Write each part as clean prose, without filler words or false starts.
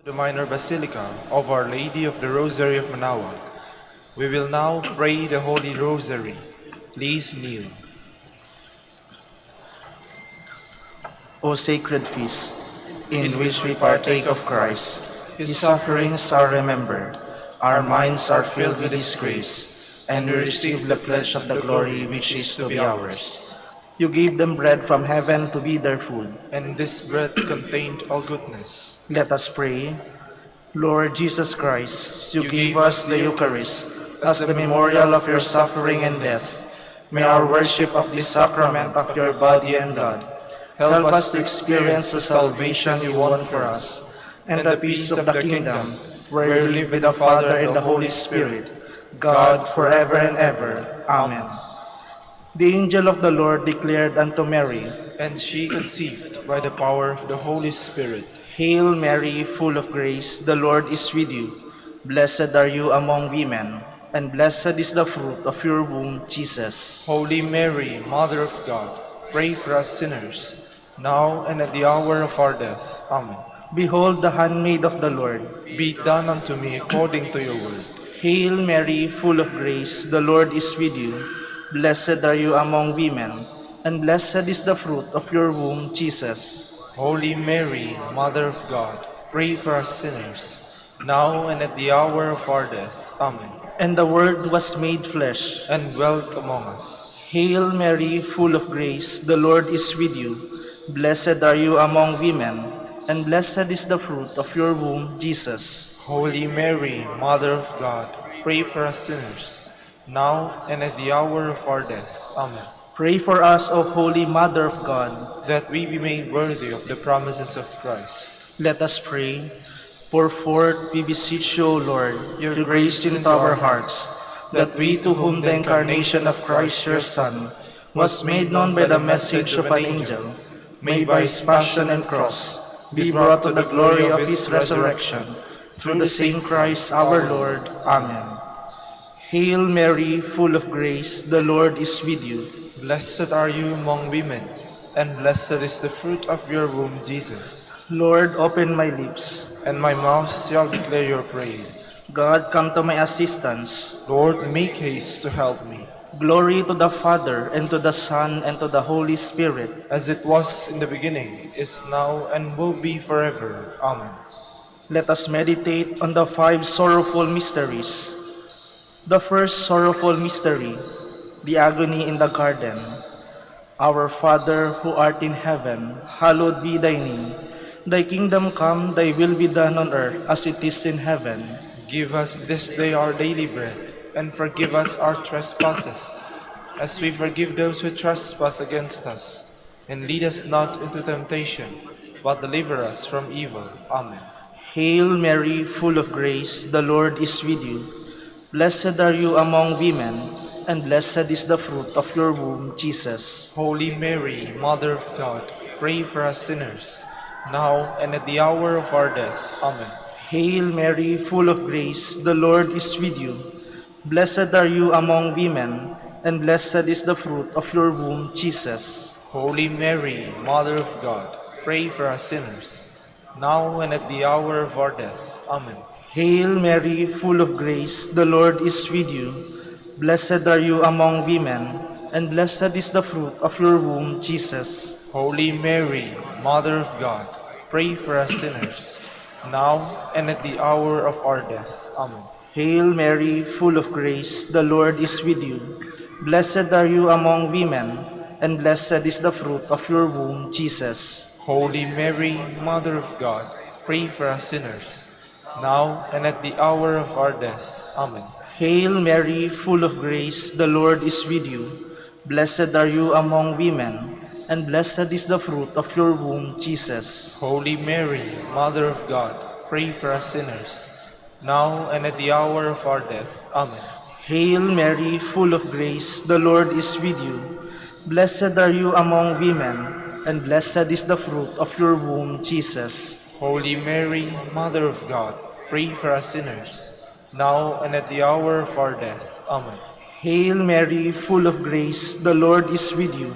The Minor Basilica of Our Lady of the Rosary of Manaoag. We will now pray the Holy Rosary. Please kneel. O sacred feast, in which we partake of Christ, His sufferings are remembered, our minds are filled with His grace, and we receive the pledge of the glory which is to be ours. You gave them bread from heaven to be their food. And this bread contained all goodness. Let us pray. Lord Jesus Christ, you gave us the Eucharist as the memorial of your suffering and death. May our worship of this sacrament of your body and blood help us to experience the salvation you won for us, and the peace of the kingdom, where you live with the Father and the Holy Spirit, God, forever and ever. Amen. The angel of the Lord declared unto Mary, And she conceived by the power of the Holy Spirit. Hail Mary, full of grace, the Lord is with you. Blessed are you among women, and blessed is the fruit of your womb, Jesus. Holy Mary, Mother of God, pray for us sinners, now and at the hour of our death. Amen. Behold the handmaid of the Lord. Be done unto me according to your word. Hail Mary, full of grace, the Lord is with you. Blessed are you among women, and blessed is the fruit of your womb, Jesus. Holy Mary, Mother of God, pray for us sinners, now and at the hour of our death. Amen. And the Word was made flesh, and dwelt among us. Hail Mary, full of grace, the Lord is with you. Blessed are you among women, and blessed is the fruit of your womb, Jesus. Holy Mary, Mother of God, pray for us sinners, now and at the hour of our death. Amen. Pray for us, O Holy Mother of God, that we be made worthy of the promises of Christ. Let us pray. Pour forth, we beseech you, O Lord, your grace into our hearts, that we, to whom the incarnation of Christ your Son was made known by the message of an angel, may by his passion and cross be brought to the glory of his resurrection, through the same Christ our Lord. Amen. Hail Mary, full of grace, the Lord is with you. Blessed are you among women, and blessed is the fruit of your womb, Jesus. Lord, open my lips, and my mouth shall declare your praise. God, come to my assistance. Lord, make haste to help me. Glory to the Father, and to the Son, and to the Holy Spirit. As it was in the beginning, is now, and will be forever. Amen. Let us meditate on the 5 sorrowful mysteries. The first sorrowful mystery, the agony in the garden. Our Father, who art in heaven, hallowed be thy name. Thy kingdom come, thy will be done on earth as it is in heaven. Give us this day our daily bread, and forgive us our trespasses, as we forgive those who trespass against us. And lead us not into temptation, but deliver us from evil. Amen. Hail Mary, full of grace, the Lord is with you. Blessed are you among women, and blessed is the fruit of your womb, Jesus. Holy Mary, Mother of God, pray for us sinners, now and at the hour of our death. Amen. Hail Mary, full of grace, the Lord is with you. Blessed are you among women, and blessed is the fruit of your womb, Jesus. Holy Mary, Mother of God, pray for us sinners, now and at the hour of our death. Amen. Hail Mary, full of grace, the Lord is with you. Blessed are you among women, and blessed is the fruit of your womb, Jesus. Holy Mary, Mother of God, pray for us sinners, now and at the hour of our death. Amen. Hail Mary, full of grace, the Lord is with you. Blessed are you among women, and blessed is the fruit of your womb, Jesus. Holy Mary, Mother of God, pray for us sinners, now and at the hour of our death. Amen. Hail Mary, full of grace, the Lord is with you. Blessed are you among women, and blessed is the fruit of your womb, Jesus. Holy Mary, Mother of God, pray for us sinners, now and at the hour of our death. Amen. Hail Mary, full of grace, the Lord is with you. Blessed are you among women, and blessed is the fruit of your womb, Jesus. Holy Mary, Mother of God, pray for us sinners, now and at the hour of our death. Amen. Hail Mary, full of grace, the Lord is with you.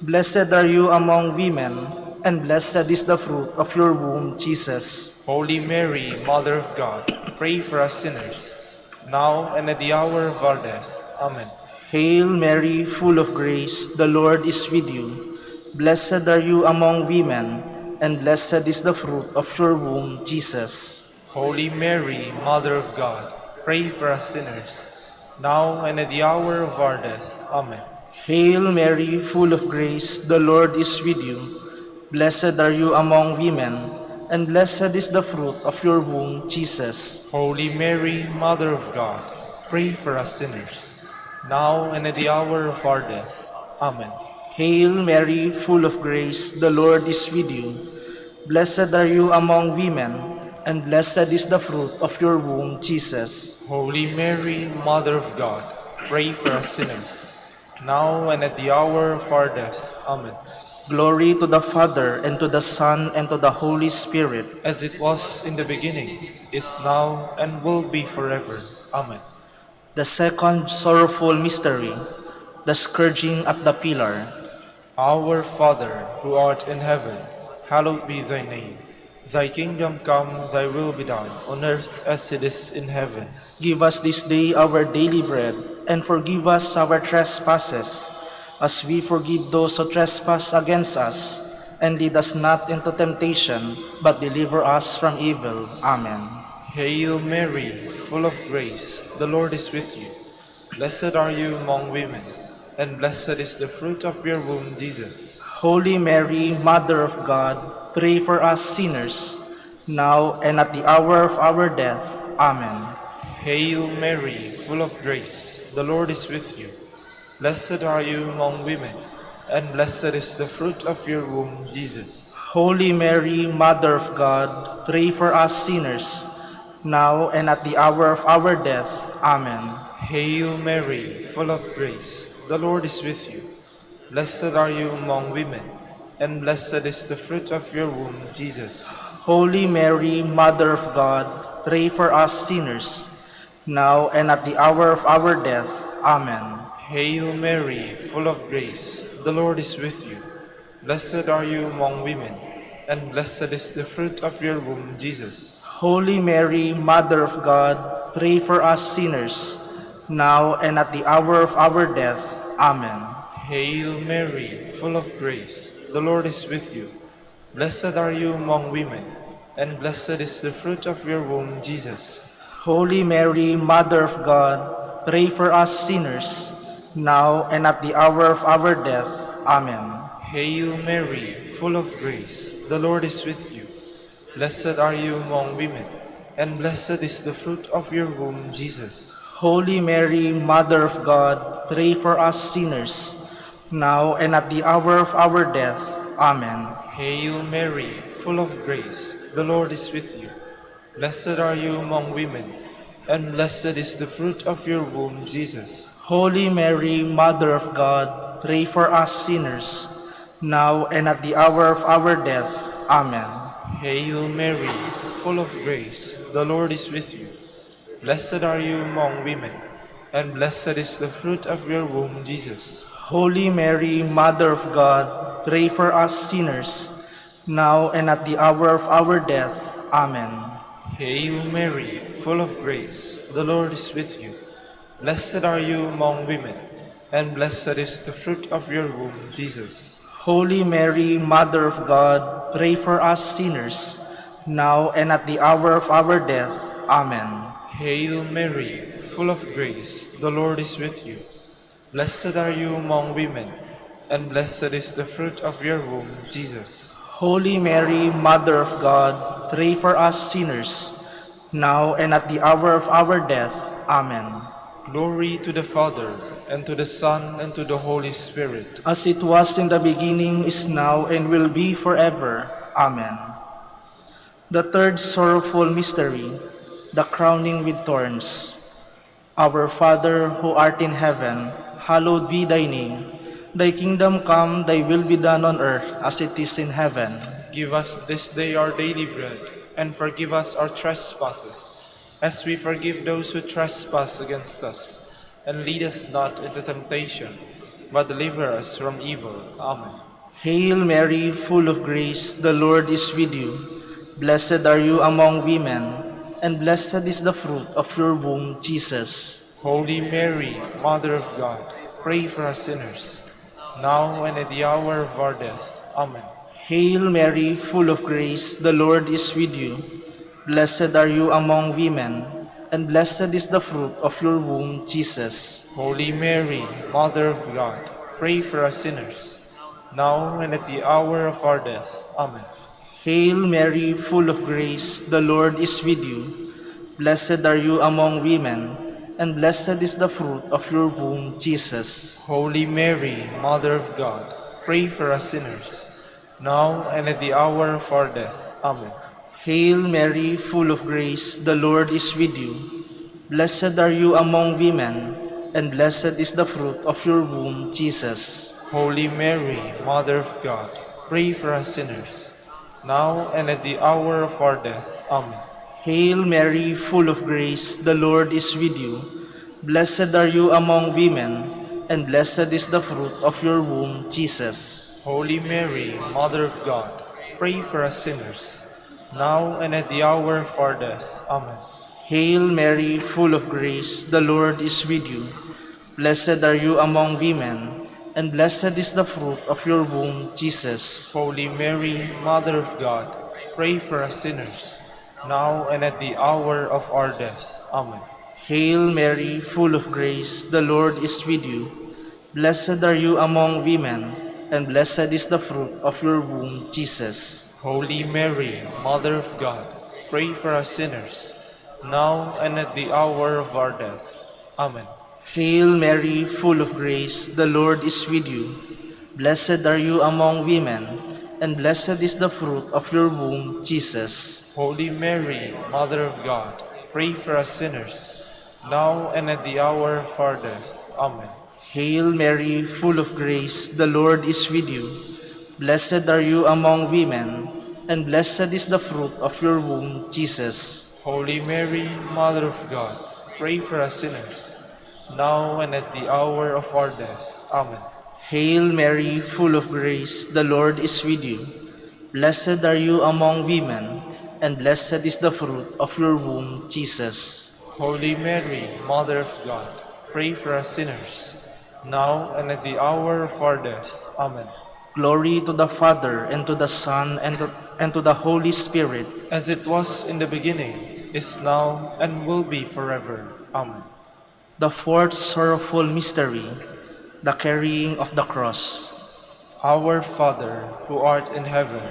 Blessed are you among women, and blessed is the fruit of your womb, Jesus. Holy Mary, Mother of God, pray for us sinners, now and at the hour of our death. Amen. Hail Mary, full of grace, the Lord is with you. Blessed are you among women, and blessed is the fruit of your womb, Jesus. Holy Mary, Mother of God, pray for us sinners, now and at the hour of our death. Amen. Hail Mary, full of grace, the Lord is with you. Blessed are you among women, and blessed is the fruit of your womb, Jesus. Holy Mary, Mother of God, pray for us sinners, now and at the hour of our death. Amen. Hail Mary, full of grace, the Lord is with you. Blessed are you among women, and blessed is the fruit of your womb, Jesus. Holy Mary, Mother of God, pray for us sinners, now and at the hour of our death. Amen. Glory to the Father, and to the Son, and to the Holy Spirit. As it was in the beginning, is now, and will be forever. Amen. The second sorrowful mystery, the scourging at the pillar. Our Father, who art in heaven, hallowed be thy name. Thy kingdom come, thy will be done, on earth as it is in heaven. Give us this day our daily bread, and forgive us our trespasses, as we forgive those who trespass against us. And lead us not into temptation, but deliver us from evil. Amen. Hail Mary, full of grace, the Lord is with you. Blessed are you among women, and blessed is the fruit of your womb, Jesus. Holy Mary, Mother of God, pray for us sinners, now and at the hour of our death. Amen. Hail Mary, full of grace, the Lord is with you. Blessed are you among women, and blessed is the fruit of your womb, Jesus. Holy Mary, Mother of God, pray for us sinners, now and at the hour of our death. Amen. Hail Mary, full of grace, the Lord is with you. Blessed are you among women, and blessed is the fruit of your womb, Jesus. Holy Mary, Mother of God, pray for us sinners, now and at the hour of our death. Amen. Hail Mary, full of grace, the Lord is with you. Blessed are you among women, and blessed is the fruit of your womb, Jesus. Holy Mary, Mother of God, pray for us sinners, now and at the hour of our death. Amen. Hail Mary, full of grace, the Lord is with you. Blessed are you among women, and blessed is the fruit of your womb, Jesus. Holy Mary, Mother of God, pray for us sinners, now and at the hour of our death. Amen. Hail Mary, full of grace, the Lord is with you. Blessed are you among women, and blessed is the fruit of your womb, Jesus. Holy Mary, Mother of God, pray for us sinners, now and at the hour of our death. Amen. Hail Mary, full of grace, the Lord is with you. Blessed are you among women, and blessed is the fruit of your womb, Jesus. Holy Mary, Mother of God, pray for us sinners, now and at the hour of our death. Amen. Hail Mary, full of grace, the Lord is with you. Blessed are you among women, and blessed is the fruit of your womb, Jesus. Holy Mary, Mother of God, pray for us sinners, now and at the hour of our death. Amen. Hail Mary, full of grace, the Lord is with you. Blessed are you among women, and blessed is the fruit of your womb, Jesus. Holy Mary, Mother of God, pray for us sinners, now and at the hour of our death. Amen. Hail Mary, full of grace, the Lord is with you. Blessed are you among women, and blessed is the fruit of your womb, Jesus. Holy Mary, Mother of God, pray for us sinners, now and at the hour of our death. Amen. Glory to the Father, and to the Son, and to the Holy Spirit. As it was in the beginning, is now, and will be forever. Amen. The third sorrowful mystery, the crowning with thorns. Our Father, who art in heaven, hallowed be thy name. Thy kingdom come, thy will be done on earth as it is in heaven. Give us this day our daily bread, and forgive us our trespasses, as we forgive those who trespass against us. And lead us not into temptation, but deliver us from evil. Amen. Hail Mary, full of grace, the Lord is with you. Blessed are you among women, and blessed is the fruit of your womb, Jesus. Holy Mary, Mother of God, pray for us sinners, now and at the hour of our death. Amen. Hail Mary, full of grace, the Lord is with you. Blessed are you among women, and blessed is the fruit of your womb, Jesus. Holy Mary, Mother of God, pray for us sinners, now and at the hour of our death. Amen. Hail Mary, full of grace, the Lord is with you. Blessed are you among women, and blessed is the fruit of your womb, Jesus. Holy Mary, Mother of God, pray for us sinners, now and at the hour of our death. Amen. Hail Mary, full of grace, the Lord is with you. Blessed are you among women, and blessed is the fruit of your womb, Jesus. Holy Mary, Mother of God, pray for us sinners, now and at the hour of our death. Amen. Hail Mary, full of grace, the Lord is with you. Blessed are you among women, and blessed is the fruit of your womb, Jesus. Holy Mary, Mother of God, pray for us sinners, now and at the hour of our death. Amen. Hail Mary, full of grace, the Lord is with you. Blessed are you among women, and blessed is the fruit of your womb, Jesus. Holy Mary, Mother of God, pray for us sinners, now and at the hour of our death. Amen. Hail Mary, full of grace, the Lord is with you. Blessed are you among women, and blessed is the fruit of your womb, Jesus. Holy Mary, Mother of God, pray for us sinners, now and at the hour of our death. Amen. Hail Mary, full of grace, the Lord is with you. Blessed are you among women, and blessed is the fruit of your womb, Jesus. Holy Mary, Mother of God, pray for us sinners, now and at the hour of our death. Amen. Hail Mary, full of grace, the Lord is with you. Blessed are you among women, and blessed is the fruit of your womb, Jesus. Holy Mary, Mother of God, pray for us sinners, now and at the hour of our death. Amen. Hail Mary, full of grace, the Lord is with you. Blessed are you among women, and blessed is the fruit of your womb, Jesus. Holy Mary, Mother of God, pray for us sinners, now and at the hour of our death. Amen. Glory to the Father, and to the Son, and to the Holy Spirit. As it was in the beginning, is now, and will be forever. Amen. The fourth sorrowful mystery, the carrying of the cross. Our Father, who art in heaven,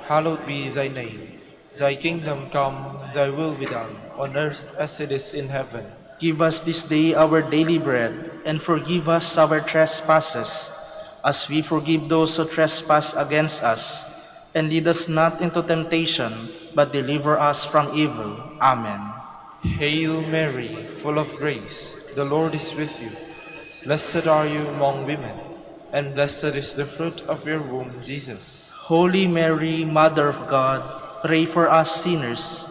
hallowed be thy name. Thy kingdom come, thy will be done, on earth as it is in heaven. Give us this day our daily bread, and forgive us our trespasses, as we forgive those who trespass against us. And lead us not into temptation, but deliver us from evil. Amen. Hail Mary, full of grace, the Lord is with you. Blessed are you among women, and blessed is the fruit of your womb, Jesus. Holy Mary, Mother of God, pray for us sinners,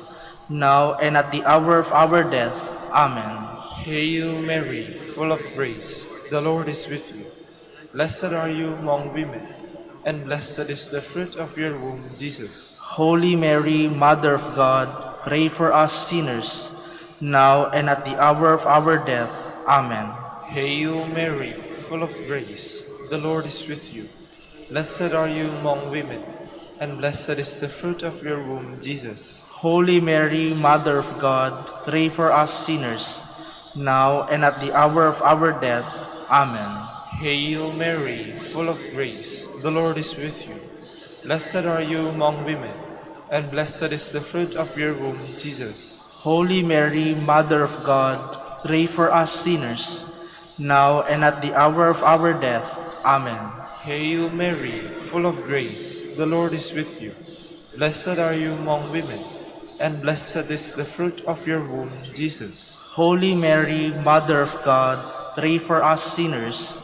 now and at the hour of our death. Amen. Hail Mary, full of grace, the Lord is with you. Blessed are you among women, and blessed is the fruit of your womb, Jesus. Holy Mary, Mother of God, pray for us sinners, now and at the hour of our death. Amen. Hail Mary, full of grace, the Lord is with you. Blessed are you among women, and blessed is the fruit of your womb, Jesus. Holy Mary, Mother of God, pray for us sinners, now and at the hour of our death. Amen. Hail Mary, full of grace, the Lord is with you. Blessed are you among women, and blessed is the fruit of your womb, Jesus. Holy Mary, Mother of God, pray for us sinners, now and at the hour of our death. Amen. Hail Mary, full of grace, the Lord is with you. Blessed are you among women, and blessed is the fruit of your womb, Jesus. Holy Mary, Mother of God, pray for us sinners,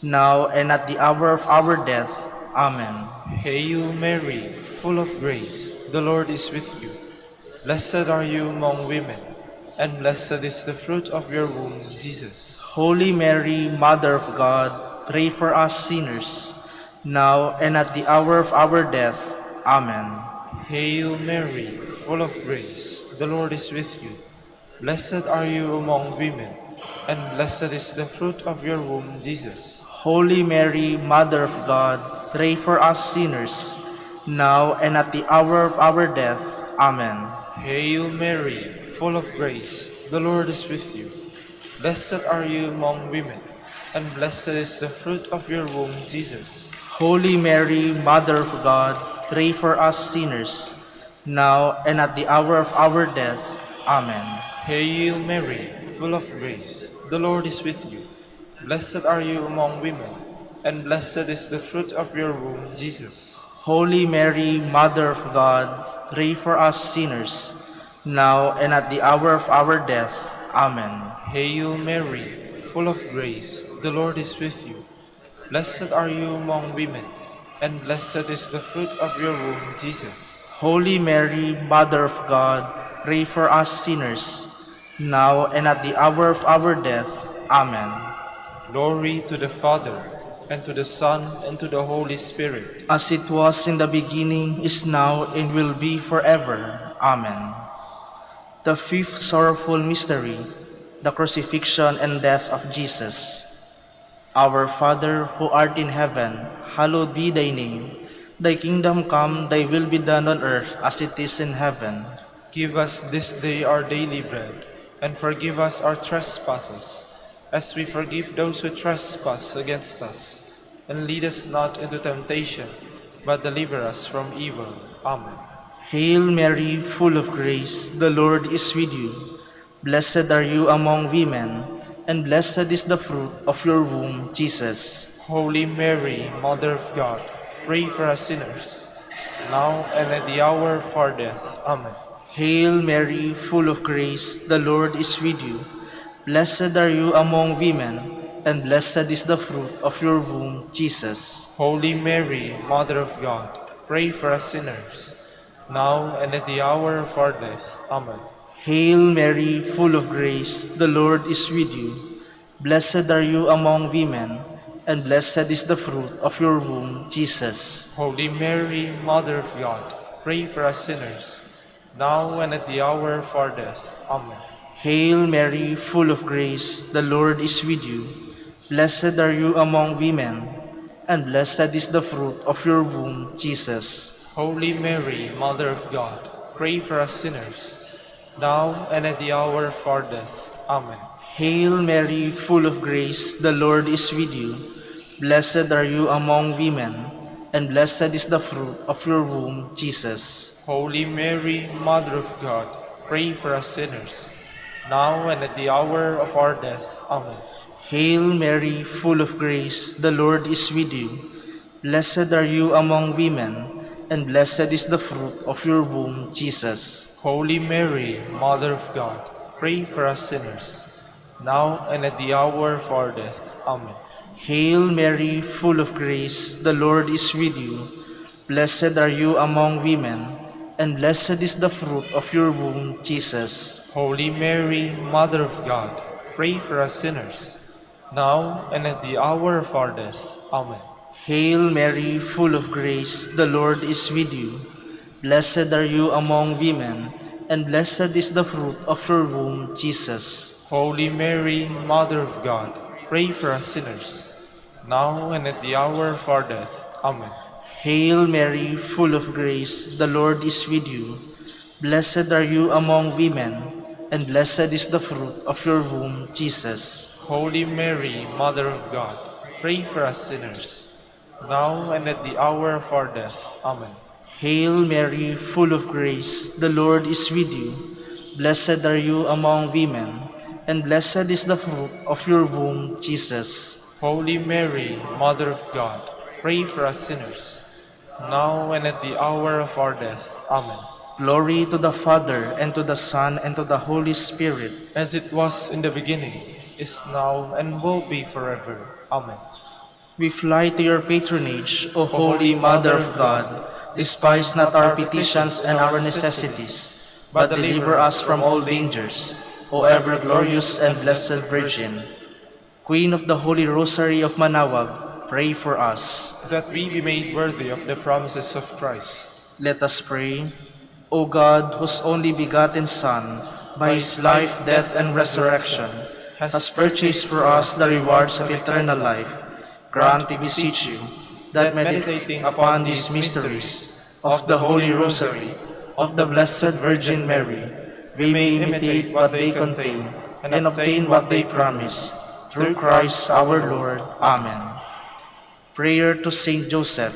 now and at the hour of our death. Amen. Hail Mary, full of grace, the Lord is with you. Blessed are you among women, and blessed is the fruit of your womb, Jesus. Holy Mary, Mother of God, pray for us sinners, now and at the hour of our death. Amen. Hail Mary, full of grace, the Lord is with you. Blessed are you among women, and blessed is the fruit of your womb, Jesus. Holy Mary, Mother of God, pray for us sinners, now and at the hour of our death. Amen. Hail Mary, full of grace, the Lord is with you. Blessed are you among women, and blessed is the fruit of your womb, Jesus. Holy Mary, Mother of God, pray for us sinners, now and at the hour of our death. Amen. Hail Mary, full of grace, the Lord is with you. Blessed are you among women, and blessed is the fruit of your womb, Jesus. Holy Mary, Mother of God, pray for us sinners, now and at the hour of our death. Amen. Hail Mary, full of grace, the Lord is with you. Blessed are you among women, and blessed is the fruit of your womb, Jesus. Holy Mary, Mother of God, pray for us sinners, now and at the hour of our death. Amen. Glory to the Father, and to the Son, and to the Holy Spirit. As it was in the beginning, is now, and will be forever. Amen. The fifth sorrowful mystery, the crucifixion and death of Jesus. Our Father, who art in heaven, hallowed be thy name. Thy kingdom come, thy will be done on earth as it is in heaven. Give us this day our daily bread, and forgive us our trespasses, as we forgive those who trespass against us. And lead us not into temptation, but deliver us from evil. Amen. Hail Mary, full of grace, the Lord is with you. Blessed are you among women, and blessed is the fruit of your womb, Jesus. Holy Mary, Mother of God, pray for us sinners, now and at the hour of our death. Amen. Hail Mary, full of grace, the Lord is with you. Blessed are you among women, and blessed is the fruit of your womb, Jesus. Holy Mary, Mother of God, pray for us sinners, now and at the hour of our death. Amen. Hail Mary, full of grace, the Lord is with you. Blessed are you among women, and blessed is the fruit of your womb, Jesus. Holy Mary, Mother of God, pray for us sinners, now and at the hour of our death. Amen. Hail Mary, full of grace, the Lord is with you. Blessed are you among women, and blessed is the fruit of your womb, Jesus. Holy Mary, Mother of God, pray for us sinners, now and at the hour of our death. Amen. Hail Mary, full of grace, the Lord is with you. Blessed are you among women, and blessed is the fruit of your womb, Jesus. Holy Mary, Mother of God, pray for us sinners, now and at the hour of our death. Amen. Hail Mary, full of grace, the Lord is with you. Blessed are you among women, and blessed is the fruit of your womb, Jesus. Holy Mary, Mother of God, pray for us sinners, now and at the hour of our death. Amen. Hail Mary, full of grace, the Lord is with you. Blessed are you among women, and blessed is the fruit of your womb, Jesus. Holy Mary, Mother of God, pray for us sinners, now and at the hour of our death. Amen. Hail Mary, full of grace, the Lord is with you. Blessed are you among women, and blessed is the fruit of your womb, Jesus. Holy Mary, Mother of God, pray for us sinners, now and at the hour of our death. Amen. Hail Mary, full of grace, the Lord is with you. Blessed are you among women, and blessed is the fruit of your womb, Jesus. Holy Mary, Mother of God, pray for us sinners, now and at the hour of our death. Amen. Hail Mary, full of grace, the Lord is with you. Blessed are you among women, and blessed is the fruit of your womb, Jesus. Holy Mary, Mother of God, pray for us sinners, now and at the hour of our death. Amen. Glory to the Father, and to the Son, and to the Holy Spirit. As it was in the beginning, is now, and will be forever. Amen. We fly to your patronage, O Holy Mother of God. Despise not our petitions and our necessities, but deliver us from all dangers, O ever glorious and blessed Virgin. Queen of the Holy Rosary of Manaoag, pray for us. that we be made worthy of the promises of Christ. Let us pray. O God, whose only begotten Son, by his life, death, and resurrection, has purchased for us the rewards of eternal life, grant, we beseech you, that meditating upon these mysteries of the Holy Rosary, of the Blessed Virgin Mary, we may imitate what they contain and obtain what they promise. Through Christ our Lord. Amen. Prayer to Saint Joseph.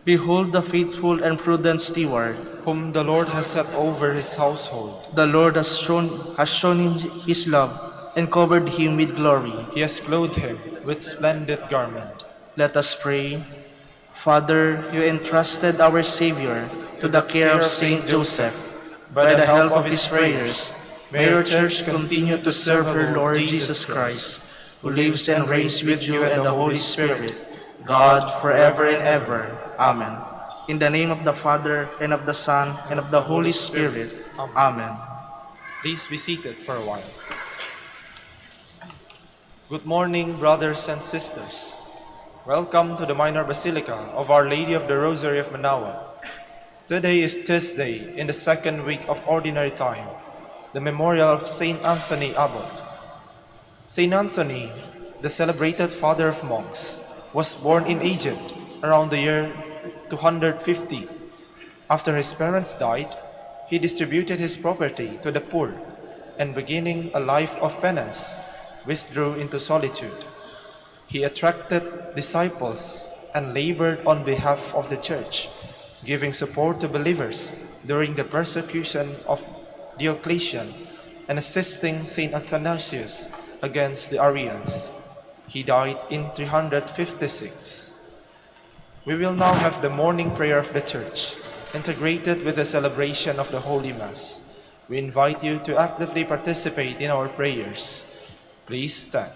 Behold the faithful and prudent steward, Whom the Lord has set over his household. the Lord has shown him his love and covered him with glory. He has clothed him with splendid garment. Let us pray. Father, you entrusted our Savior to the care of Saint Joseph. By the help of his prayers, may your church continue to serve her Lord Jesus Christ, who lives and reigns with you and the Holy Spirit, God, forever and ever. Amen. In the name of the Father, and of the Son, and of the Holy Spirit. Amen. Please be seated for a while. Good morning, brothers and sisters. Welcome to the Minor Basilica of Our Lady of the Rosary of Manaoag. Today is Tuesday in the second week of Ordinary Time, the memorial of Saint Anthony Abbott. Saint Anthony, the celebrated father of monks, was born in Egypt around the year 250. After his parents died, he distributed his property to the poor and, beginning a life of penance, withdrew into solitude. He attracted disciples and labored on behalf of the church, giving support to believers during the persecution of Diocletian and assisting Saint Athanasius against the Arians. He died in 356. We will now have the morning prayer of the Church, integrated with the celebration of the Holy Mass. We invite you to actively participate in our prayers. Please stand.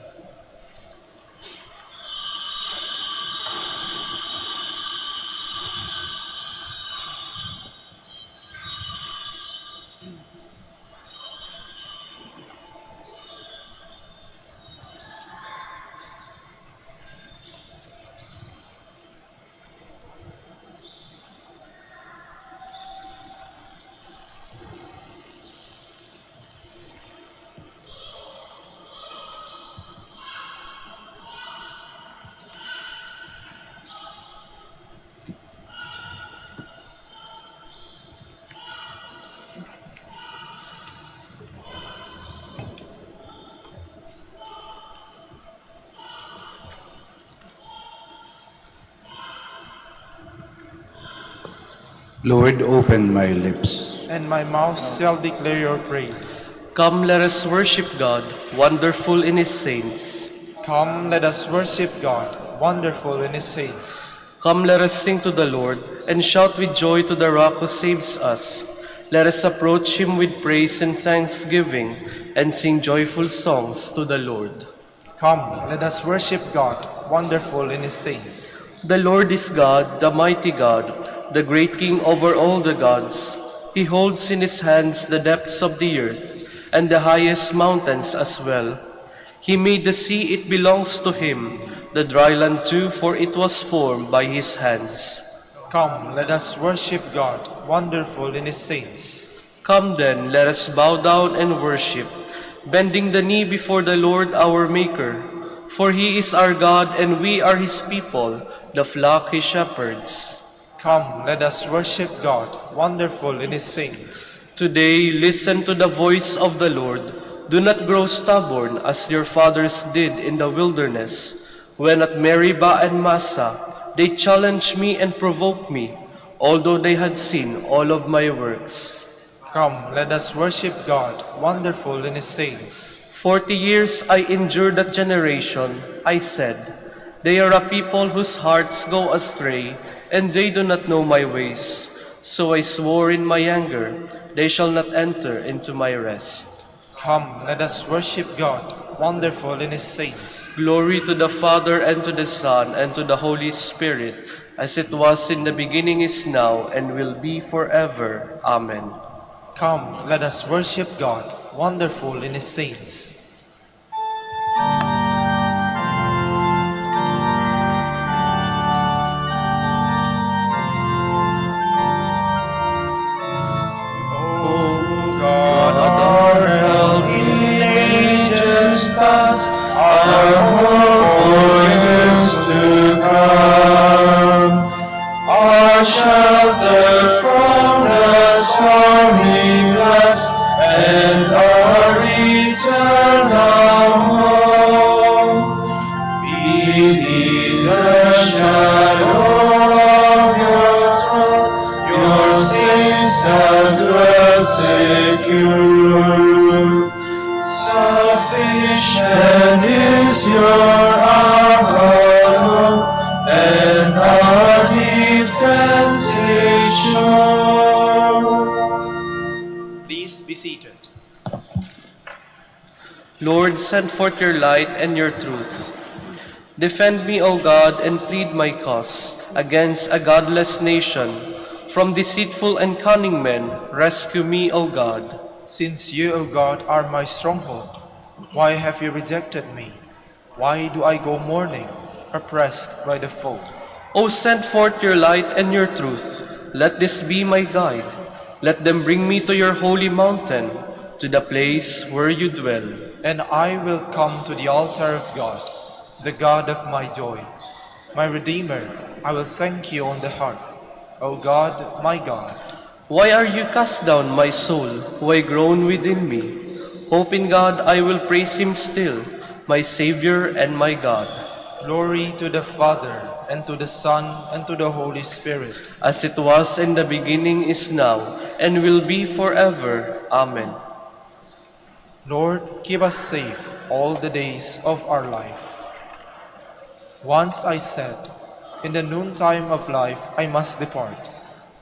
Lord, open my lips. And my mouth shall declare your praise. Come, let us worship God, wonderful in his saints. Come, let us worship God, wonderful in his saints. Come, let us sing to the Lord, and shout with joy to the rock who saves us. Let us approach him with praise and thanksgiving, and sing joyful songs to the Lord. Come, let us worship God, wonderful in his saints. The Lord is God, the mighty God, the great King over all the gods. He holds in his hands the depths of the earth, and the highest mountains as well. He made the sea, it belongs to him, the dry land too, for it was formed by his hands. Come, let us worship God, wonderful in his saints. Come then, let us bow down and worship, bending the knee before the Lord our Maker. For he is our God, and we are his people, the flock he shepherds. Come, let us worship God, wonderful in his saints. Today, listen to the voice of the Lord. Do not grow stubborn as your fathers did in the wilderness, when at Meribah and Massa they challenged me and provoked me, although they had seen all of my works. Come, let us worship God, wonderful in his saints. 40 years I endured that generation. I said, they are a people whose hearts go astray, and they do not know my ways. So I swore in my anger, they shall not enter into my rest. Come, let us worship God, wonderful in his saints. Glory to the Father, and to the Son, and to the Holy Spirit, as it was in the beginning, is now, and will be forever. Amen. Come, let us worship God, wonderful in his saints. our shelter from the stormy blast, and our eternal home. Beneath the shadow of your throne, your saints have dwelt secure. Sufficient is your arm alone, and our defense is sure. Please be seated. Lord, send forth your light and your truth. Defend me, O God, and plead my cause against a godless nation. From deceitful and cunning men, rescue me, O God. Since you, O God, are my stronghold, why have you rejected me? Why do I go mourning, oppressed by the foe? O send forth your light and your truth. Let this be my guide. Let them bring me to your holy mountain, to the place where you dwell. And I will come to the altar of God, the God of my joy. My Redeemer, I will thank you on the harp. O God, my God. Why are you cast down, my soul? Why groan within me? Hope in God, I will praise him still, my Savior and my God. Glory to the Father, and to the Son, and to the Holy Spirit. As it was in the beginning, is now, and will be forever. Amen. Lord, keep us safe all the days of our life. Once I said, in the noontime of life I must depart.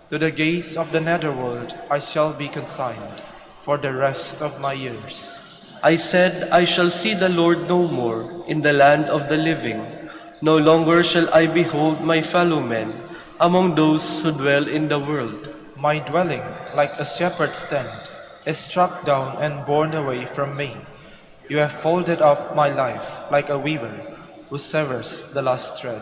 To the gates of the netherworld I shall be consigned for the rest of my years. I said, I shall see the Lord no more in the land of the living. No longer shall I behold my fellow men among those who dwell in the world. My dwelling, like a shepherd's tent, is struck down and borne away from me. You have folded up my life like a weaver who severs the last thread.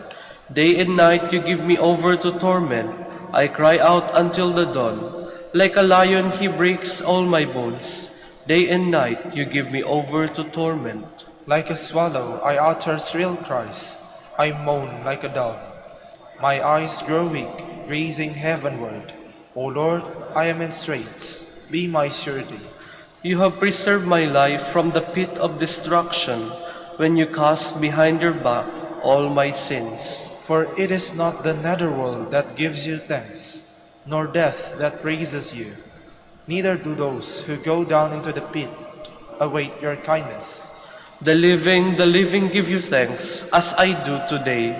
Day and night you give me over to torment. I cry out until the dawn. Like a lion he breaks all my bones. Day and night you give me over to torment. Like a swallow I utter shrill cries. I moan like a dove. My eyes grow weak, gazing heavenward. O Lord, I am in straits. Be my surety. You have preserved my life from the pit of destruction when you cast behind your back all my sins. For it is not the netherworld that gives you thanks, nor death that praises you. Neither do those who go down into the pit await your kindness. The living give you thanks, as I do today.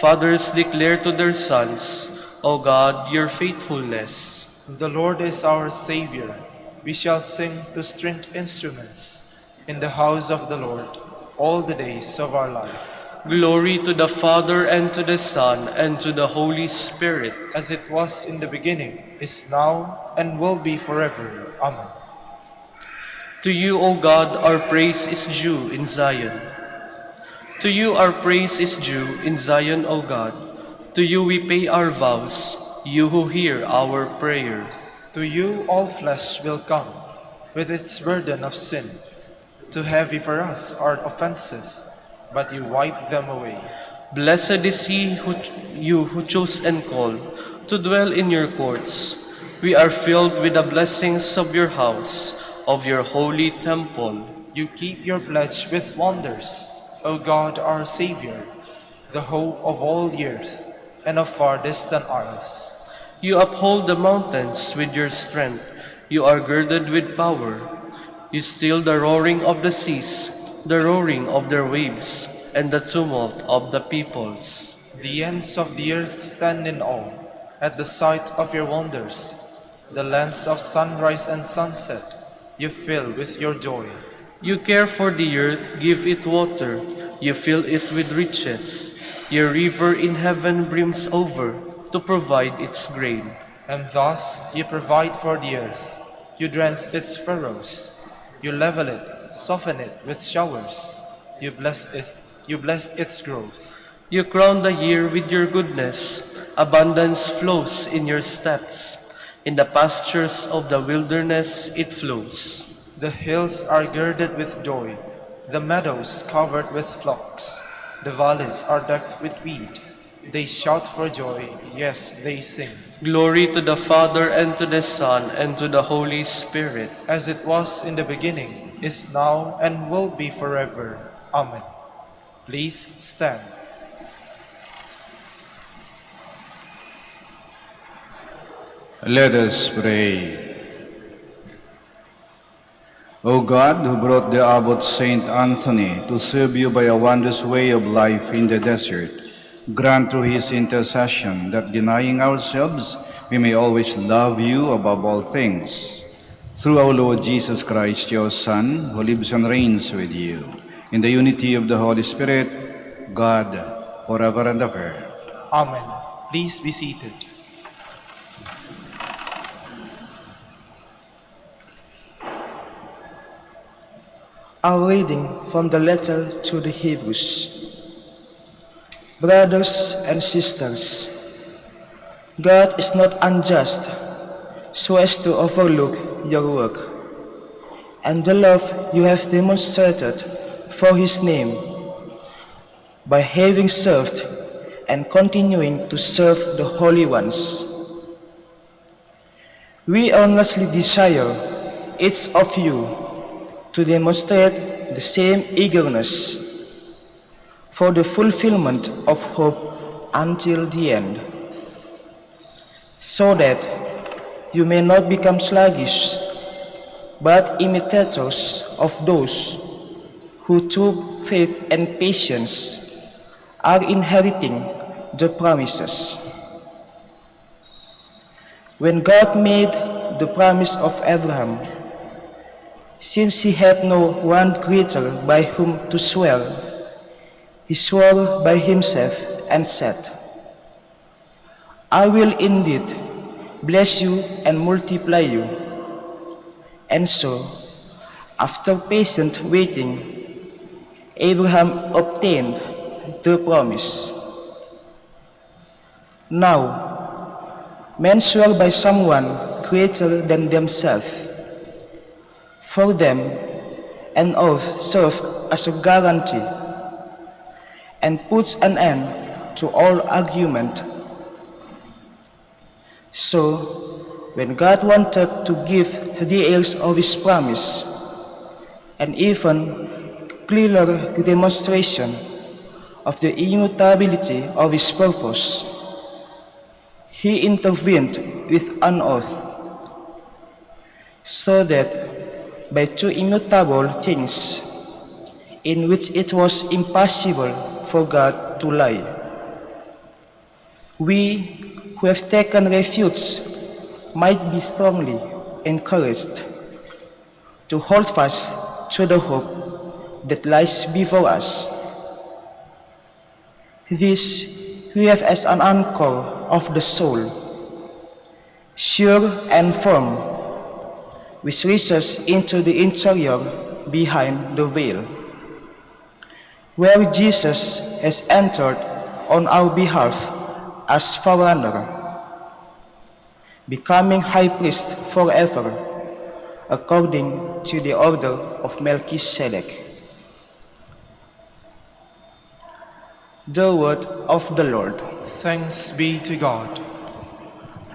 Fathers declare to their sons, O God, your faithfulness. The Lord is our Savior. We shall sing to stringed instruments in the house of the Lord all the days of our life. Glory to the Father, and to the Son, and to the Holy Spirit. As it was in the beginning, is now, and will be forever. Amen. To you, O God, our praise is due in Zion. To you our praise is due in Zion, O God. To you we pay our vows, you who hear our prayer. To you all flesh will come, with its burden of sin. Too heavy for us are offenses, but you wipe them away. Blessed is he who chose and called to dwell in your courts. We are filled with the blessings of your house, of your holy temple. You keep your pledge with wonders, O God our Savior, the hope of all the earth and of far distant isles. You uphold the mountains with your strength. You are girded with power. You still the roaring of the seas, the roaring of their waves, and the tumult of the peoples. The ends of the earth stand in awe at the sight of your wonders. The lands of sunrise and sunset you fill with your joy. You care for the earth, give it water. You fill it with riches. Your river in heaven brims over to provide its grain. And thus you provide for the earth. You drench its furrows. You level it, soften it with showers. You bless its growth. You crown the year with your goodness. Abundance flows in your steps. In the pastures of the wilderness it flows. The hills are girded with joy, the meadows covered with flocks. The valleys are decked with wheat, They shout for joy, yes, they sing. Glory to the Father, and to the Son, and to the Holy Spirit. As it was in the beginning, is now, and will be forever. Amen. Please stand. Let us pray. O God, who brought the Abbot Saint Anthony to serve you by a wondrous way of life in the desert, grant through his intercession that, denying ourselves, we may always love you above all things. Through our Lord Jesus Christ, your Son, who lives and reigns with you, in the unity of the Holy Spirit, God, forever and ever. Amen. Please be seated. A reading from the letter to the Hebrews. Brothers and sisters, God is not unjust so as to overlook your work and the love you have demonstrated for His name by having served and continuing to serve the holy ones. We earnestly desire each of you to demonstrate the same eagerness for the fulfillment of hope until the end, so that you may not become sluggish, but imitators of those who through faith and patience are inheriting the promises. When God made the promise of Abraham, since he had no one greater by whom to swear, he swore by himself and said, I will indeed bless you and multiply you. And so, after patient waiting, Abraham obtained the promise. Now, men swear by someone greater than themselves. For them, an oath serves as a guarantee and puts an end to all argument. So, when God wanted to give the heirs of His promise an even clearer demonstration of the immutability of His purpose, He intervened with an oath, so that by two immutable things in which it was impossible for God to lie, we who have taken refuge might be strongly encouraged to hold fast to the hope that lies before us. This we have as an anchor of the soul, sure and firm, which reaches into the interior behind the veil, where Jesus has entered on our behalf as forerunner, becoming high priest forever, according to the order of Melchizedek. The word of the Lord. Thanks be to God.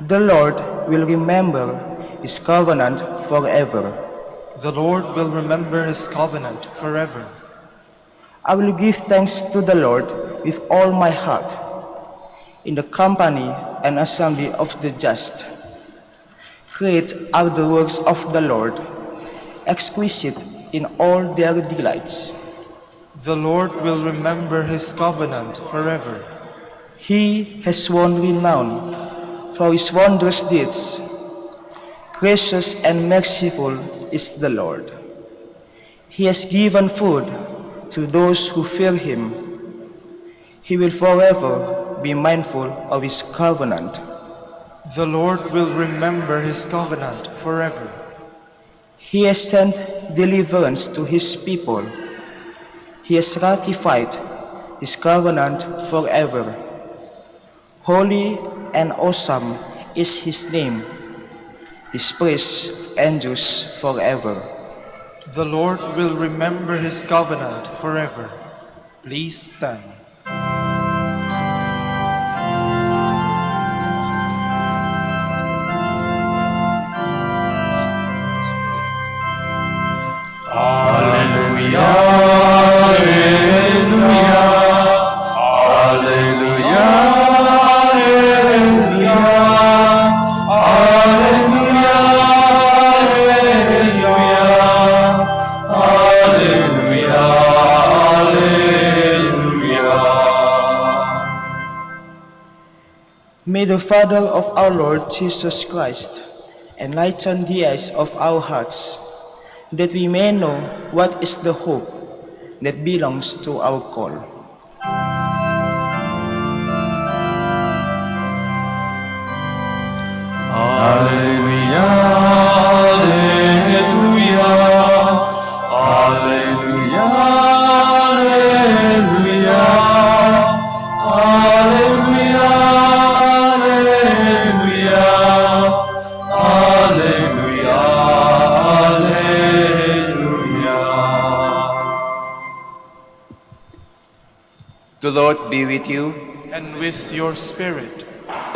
The Lord will remember His covenant forever. The Lord will remember His covenant forever. I will give thanks to the Lord with all my heart, in the company and assembly of the just. Great are the works of the Lord, exquisite in all their delights. The Lord will remember His covenant forever. He has won renown for His wondrous deeds. Gracious and merciful is the Lord. He has given food to those who fear Him. He will forever be mindful of His covenant. The Lord will remember His covenant forever. He has sent deliverance to His people. He has ratified His covenant forever. Holy and awesome is His name. His praise endures forever. The Lord will remember His covenant forever. Please stand. You, Father of our Lord Jesus Christ, enlighten the eyes of our hearts, that we may know what is the hope that belongs to our call. Alleluia, alleluia, alleluia, alleluia, alleluia, alleluia, alleluia, alleluia. The Lord be with you. And with your spirit.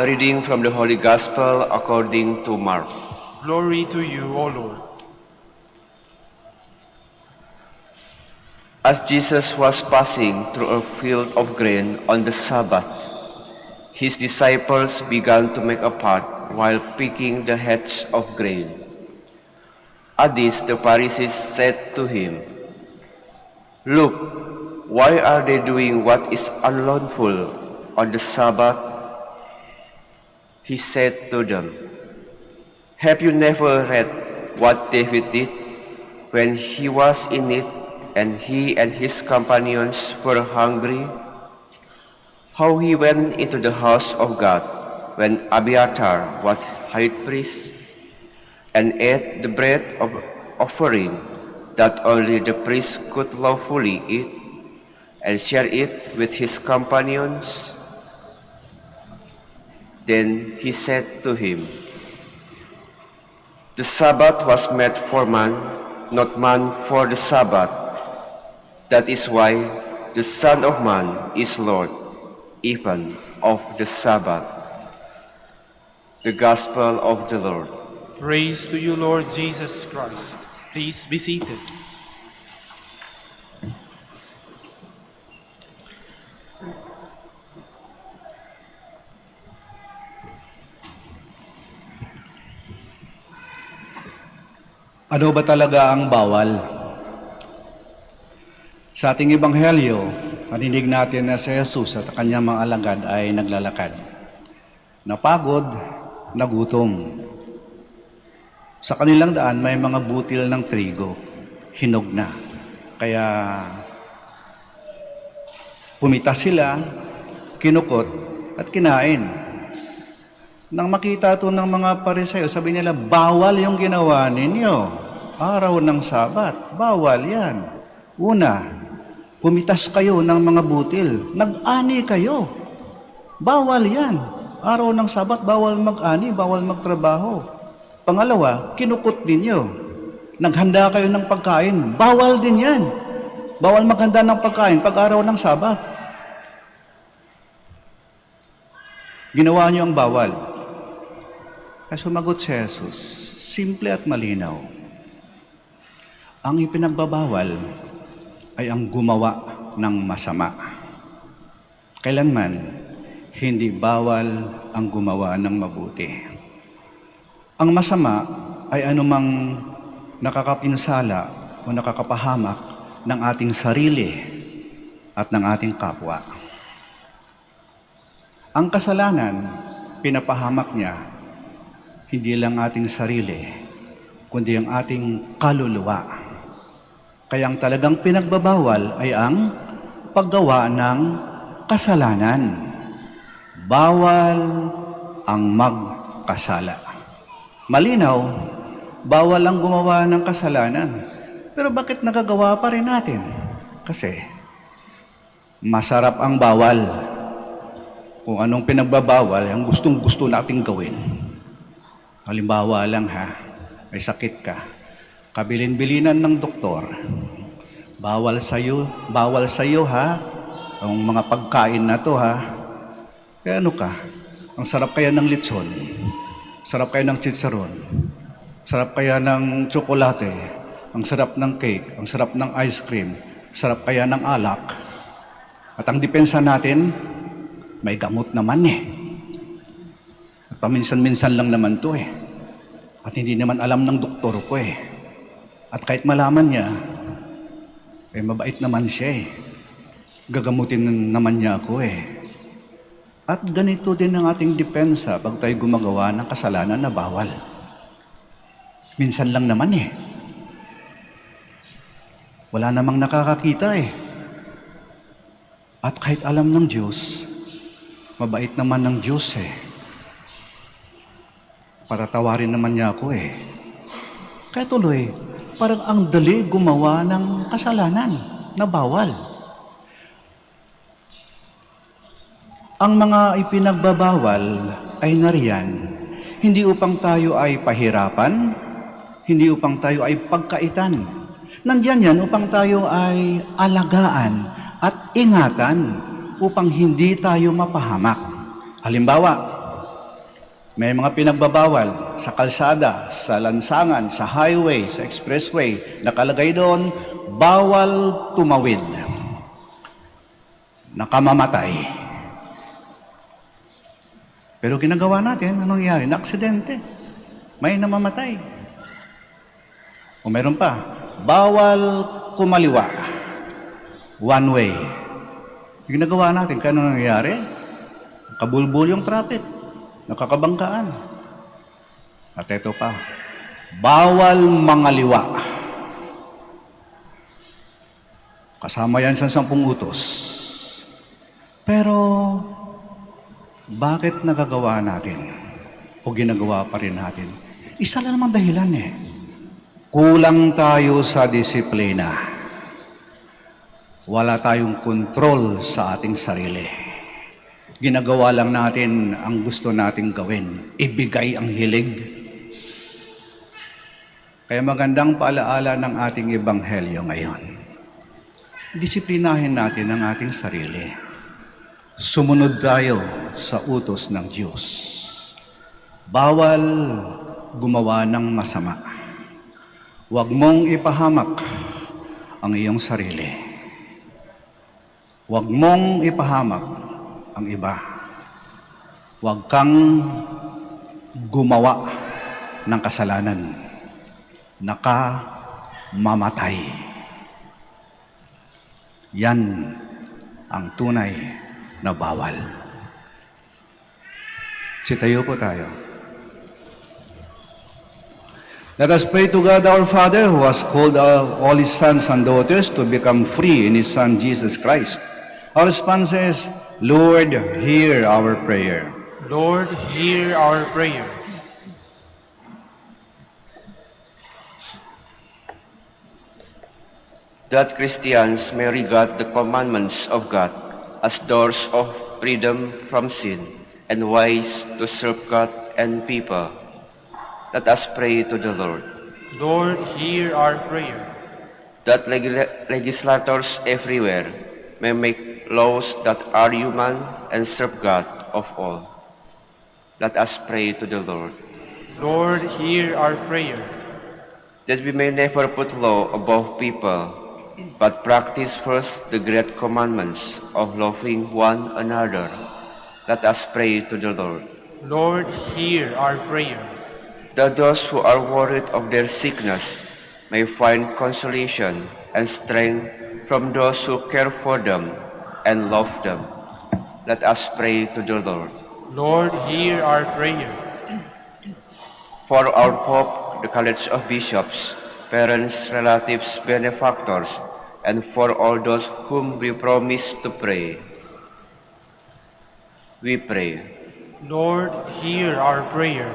A reading from the Holy Gospel according to Mark. Glory to you, O Lord. As Jesus was passing through a field of grain on the Sabbath, his disciples began to make a path while picking the heads of grain. At this, the Pharisees said to him, "Look, why are they doing what is unlawful on the Sabbath?" He said to them, "Have you never read what David did when he was in need and he and his companions were hungry? How he went into the house of God when Abiathar was high priest and ate the bread of offering that only the priest could lawfully eat and share it with his companions?" Then he said to him, "The Sabbath was made for man, not man for the Sabbath. That is why the Son of Man is Lord, even of the Sabbath." The Gospel of the Lord. Praise to you, Lord Jesus Christ. Please be seated. Ano ba talaga ang bawal? Sa ating ebanghelyo, marinig natin na si Jesus at kanyang mga alagad ay naglalakad. Napagod, nagutom. Sa kanilang daan may mga butil ng trigo, hinog na. Kaya pumitas sila, kinukot at kinain. Nang makita ito ng mga Pariseo, sabi nila, bawal yung ginawa ninyo. Araw ng Sabat, bawal yan. Una, pumitas kayo ng mga butil. Nag-ani kayo. Bawal yan. Araw ng Sabat, bawal mag-ani, bawal magtrabaho. Pangalawa, kinukot ninyo. Naghanda kayo ng pagkain. Bawal din yan. Bawal maghanda ng pagkain pag araw ng Sabat. Ginawa niyo ang bawal. Kaya sumagot si Jesus, simple at malinaw. Ang ipinagbabawal ay ang gumawa ng masama. Kailanman, hindi bawal ang gumawa ng mabuti. Ang masama ay anumang nakakapinsala o nakakapahamak ng ating sarili at ng ating kapwa. Ang kasalanan, pinapahamak niya hindi lang ating sarili, kundi ang ating kaluluwa. Kaya ang talagang pinagbabawal ay ang paggawa ng kasalanan. Bawal ang magkasala. Malinaw, bawal ang gumawa ng kasalanan. Pero bakit nagagawa pa rin natin? Kasi masarap ang bawal. Kung anong pinagbabawal, ang gustong-gusto nating gawin. Halimbawa lang may sakit ka. Kabilin-bilinan ng doktor. Bawal sa'yo ang mga pagkain na to Kaya ano ka? Ang sarap kaya ng litson. Sarap kaya ng chicharon. Sarap kaya ng tsokolate. Ang sarap ng cake. Ang sarap ng ice cream. Sarap kaya ng alak. At ang depensa natin, may gamot naman At paminsan-minsan lang naman to At hindi naman alam ng doktor ko At kahit malaman niya, mabait naman siya Gagamutin naman niya ako At ganito din ang ating depensa pag tayo gumagawa ng kasalanan na bawal. Minsan lang naman Wala namang nakakakita At kahit alam ng Diyos, mabait naman ng Diyos Para tawarin naman niya ako Kaya tuloy, parang ang dali gumawa ng kasalanan na bawal. Ang mga ipinagbabawal ay nariyan, hindi upang tayo ay pahirapan, hindi upang tayo ay pagkaitan. Nandiyan yan upang tayo ay alagaan at ingatan upang hindi tayo mapahamak. Halimbawa, may mga pinagbabawal sa kalsada, sa lansangan, sa highway, sa expressway, nakalagay doon, bawal tumawid, nakamamatay. Pero ginagawa natin, anong nangyari? Na-aksidente. May namamatay. O meron pa, bawal kumaliwa. One way. Ginagawa natin, kaya anong nangyari? Kabulbul yung traffic. Nakakabangkaan. At ito pa, bawal mangaliwa. Kasama yan sa 10 utos. Pero, bakit nagagawa natin o ginagawa pa rin natin? Isa lang naman dahilan Kulang tayo sa disiplina. Wala tayong kontrol sa ating sarili. Ginagawa lang natin ang gusto nating gawin. Ibigay ang hilig. Kaya magandang paalaala ng ating ebanghelyo ngayon. Disiplinahin natin ang ating sarili. Sumunod tayo sa utos ng Diyos. Bawal gumawa ng masama. Huwag mong ipahamak ang iyong sarili. Huwag mong ipahamak ang iba. Huwag kang gumawa ng kasalanan. Nakamamatay. Yan ang tunay na bawal. Sitayo po tayo. Let us pray to God our Father who has called all His sons and daughters to become free in His Son Jesus Christ. Our response is, Lord, hear our prayer. Lord, hear our prayer. That Christians may regard the commandments of God as doors of freedom from sin and ways to serve God and people. Let us pray to the Lord. Lord, hear our prayer. That legislators everywhere may make laws that are human and serve God of all. Let us pray to the Lord. Lord, hear our prayer. That we may never put law above people, but practice first the great commandments of loving one another. Let us pray to the Lord. Lord, hear our prayer. That those who are worried of their sickness may find consolation and strength from those who care for them and love them. Let us pray to the Lord. Lord, hear our prayer. For our Pope, the College of Bishops, parents, relatives, benefactors, and for all those whom we promise to pray, we pray. Lord, hear our prayer.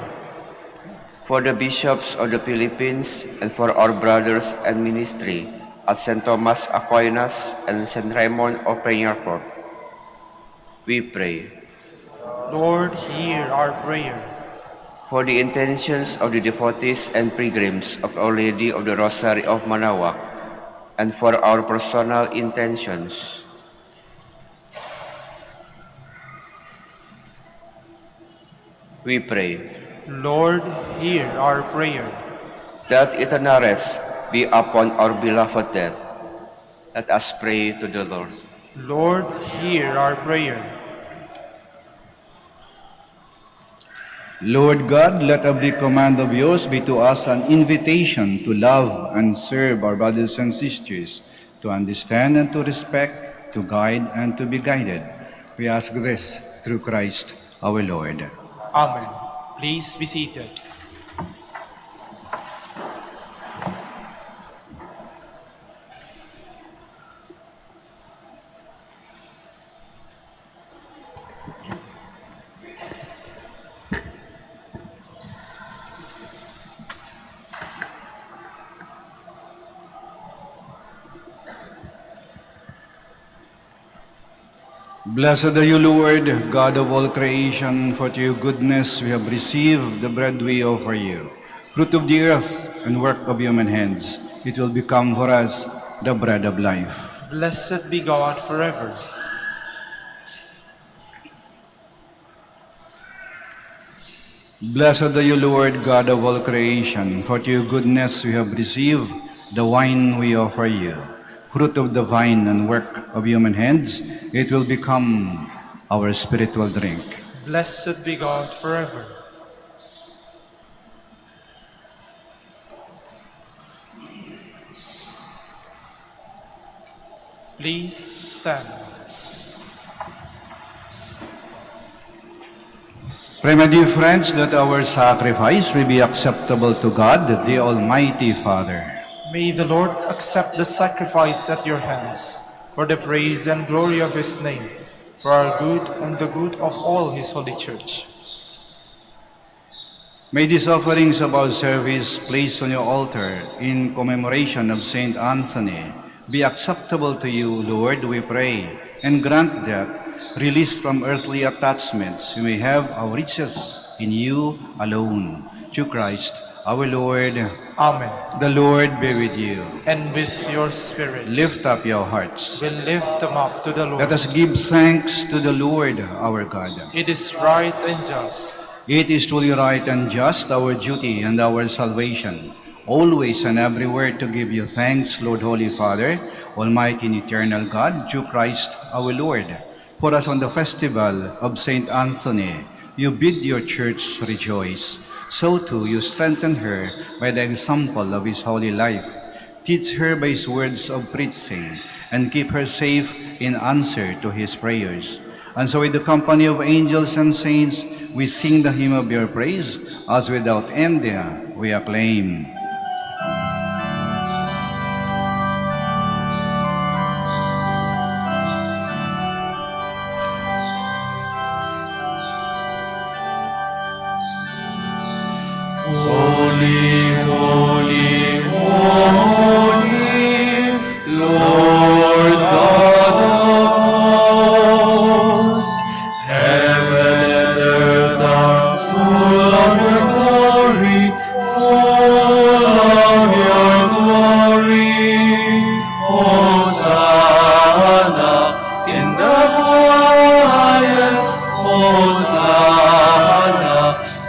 For the bishops of the Philippines and for our brothers and ministry at St. Thomas Aquinas and St. Raymond of Peñarfort, we pray. Lord, hear our prayer. For the intentions of the devotees and pilgrims of Our Lady of the Rosary of Manaoag, and for our personal intentions, we pray. Lord, hear our prayer. That eternal rest be upon our beloved dead. Let us pray to the Lord. Lord, hear our prayer. Lord God, let every command of yours be to us an invitation to love and serve our brothers and sisters, to understand and to respect, to guide and to be guided. We ask this through Christ our Lord. Amen. Please be seated. Blessed are you, Lord, God of all creation, for to your goodness we have received the bread we offer you, fruit of the earth and work of human hands. It will become for us the bread of life. Blessed be God forever. Blessed are you, Lord, God of all creation, for to your goodness we have received the wine we offer you, fruit of the vine and work of human hands. It will become our spiritual drink. Blessed be God forever. Please stand. Pray, my dear friends, that our sacrifice may be acceptable to God, the Almighty Father. May the Lord accept the sacrifice at your hands, for the praise and glory of his name, for our good and the good of all his holy church. May these offerings of our service placed on your altar in commemoration of Saint Anthony be acceptable to you, Lord, we pray, and grant that, released from earthly attachments, we may have our riches in you alone. Through Christ our Lord. Amen. The Lord be with you. And with your spirit, Lift up your hearts. we'll lift them up to the Lord. Let us give thanks to the Lord our God. It is right and just. It is truly right and just, our duty and our salvation, always and everywhere to give you thanks, Lord, Holy Father, Almighty and eternal God, through Christ our Lord. For us on the festival of Saint Anthony, you bid your church rejoice. So too you strengthen her by the example of his holy life. Teach her by his words of preaching, and keep her safe in answer to his prayers. And so with the company of angels and saints, we sing the hymn of your praise, as without end we acclaim. Holy, holy, holy, Lord God of hosts, heaven and earth are full of your glory, full of your glory. Hosanna in the highest, Hosanna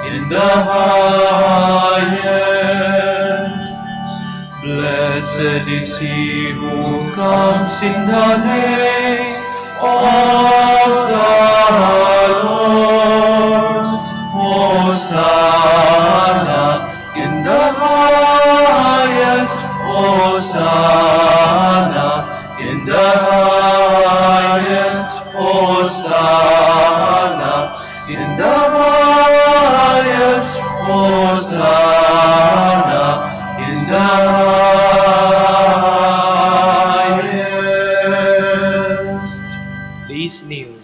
in the highest. Blessed is he who comes in the name of the Lord. Hosanna in the highest, Hosanna in the highest, Hosanna in the highest, Hosanna in the highest. Please kneel.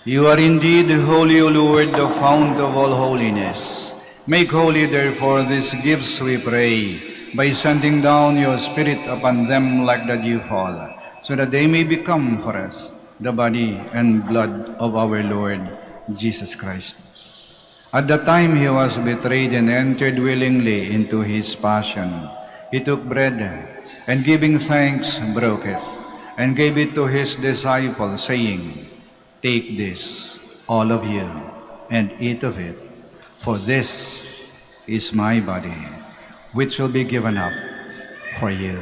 You are indeed holy, O Lord, the fount of all holiness. Make holy, therefore, these gifts, we pray, by sending down your Spirit upon them like the dewfall, so that they may become for us the body and blood of our Lord Jesus Christ. At the time he was betrayed and entered willingly into his passion, he took bread, and giving thanks, broke it, and gave it to his disciples, saying, "Take this, all of you, and eat of it, for this is my body, which will be given up for you."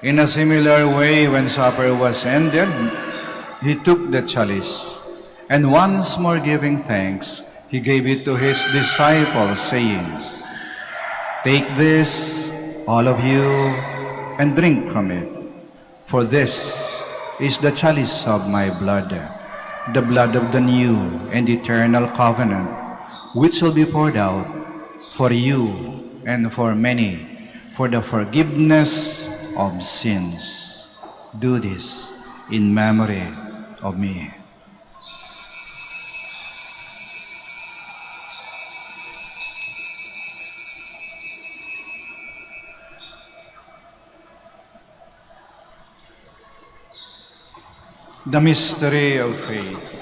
In a similar way, when supper was ended, he took the chalice, and once more giving thanks, He gave it to his disciples, saying, "Take this, all of you, and drink from it. For this is the chalice of my blood, the blood of the new and eternal covenant, which will be poured out for you and for many for the forgiveness of sins. Do this in memory of me." The mystery of faith.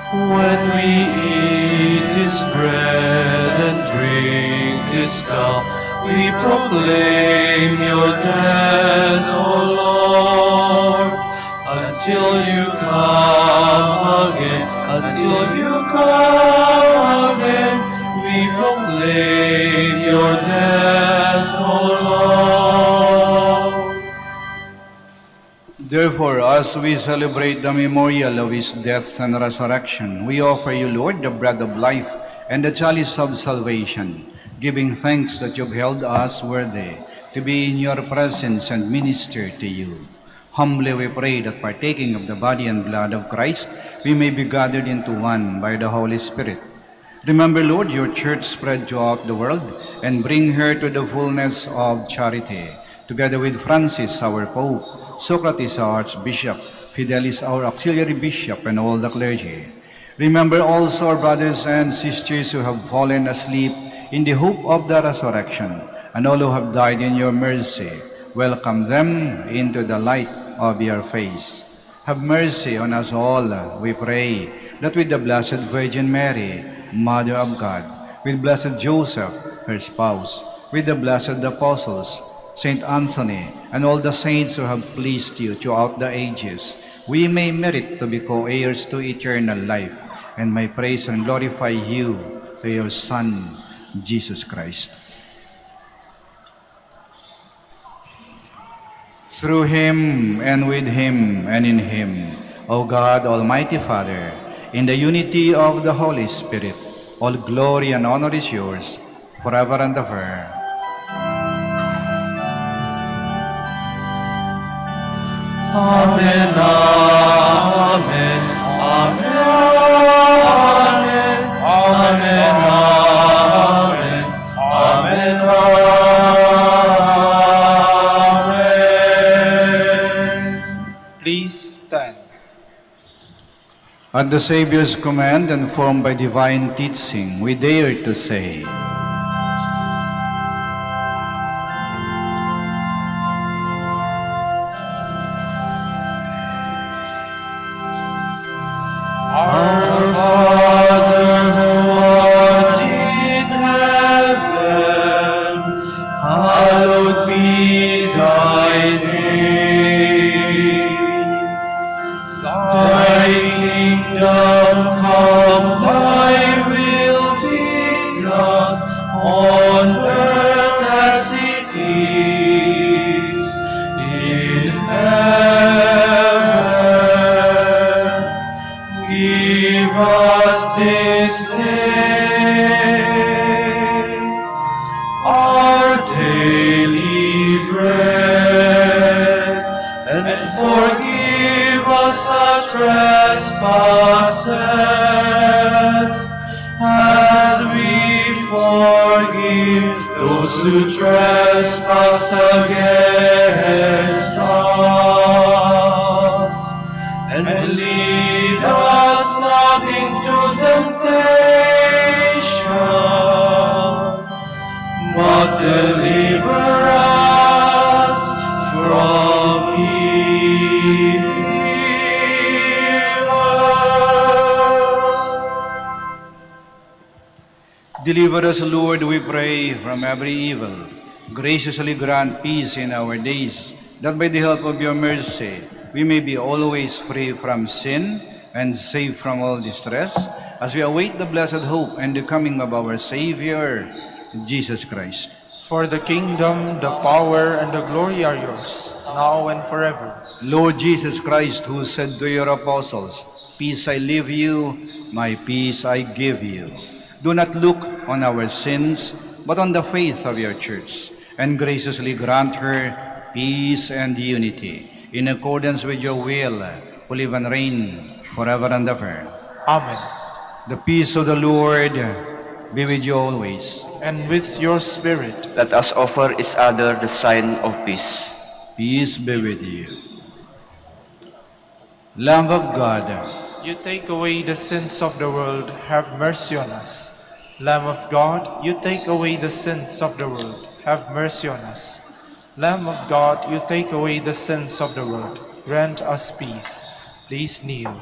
When we eat His bread and drink His cup, we proclaim Your death, O Lord, until You come again. Until You come again, we proclaim Your death, O Lord. Therefore, as we celebrate the memorial of His death and resurrection, we offer You, Lord, the bread of life and the chalice of salvation, giving thanks that You've held us worthy to be in Your presence and minister to You. Humbly we pray that partaking of the body and blood of Christ, we may be gathered into one by the Holy Spirit. Remember, Lord, Your church spread throughout the world and bring her to the fullness of charity, together with Francis, our Pope, Socrates, our Archbishop, Fidelis, our Auxiliary Bishop, and all the clergy. Remember also our brothers and sisters who have fallen asleep in the hope of the resurrection, and all who have died in Your mercy. Welcome them into the light of Your face. Have mercy on us all, we pray, that with the Blessed Virgin Mary, Mother of God, with Blessed Joseph, her spouse, with the blessed apostles, Saint Anthony, and all the saints who have pleased You throughout the ages, we may merit to be co-heirs to eternal life, and may praise and glorify You through Your Son, Jesus Christ. Through Him, and with Him, and in Him, O God, Almighty Father, in the unity of the Holy Spirit, all glory and honor is Yours, forever and ever. Amen, amen, amen, amen, amen, amen, amen. Please stand. At the Savior's command and formed by divine teaching, we dare to say, Our Father who art in heaven, hallowed be Thy name. Thy kingdom come, Thy will be done, on earth as it is in heaven. Give us this day our daily bread, and forgive us our trespasses, as we forgive those who trespass against us. And lead us not into temptation, but deliver us from evil. Deliver us, Lord, we pray, from every evil. Graciously grant peace in our days, that by the help of Your mercy, we may be always free from sin and safe from all distress, as we await the blessed hope and the coming of our Savior, Jesus Christ. For the kingdom, the power, and the glory are yours, now and forever. Lord Jesus Christ, who said to your apostles, "Peace I leave you, my peace I give you," do not look on our sins, but on the faith of your church, and graciously grant her peace and unity, in accordance with your will, who live and reign forever and ever. Amen. The peace of the Lord be with you always. And with your spirit, Let us offer each other the sign of peace. Peace be with you. Lamb of God, you take away the sins of the world, have mercy on us. Lamb of God, you take away the sins of the world, have mercy on us. Lamb of God, you take away the sins of the world, grant us peace. Please kneel.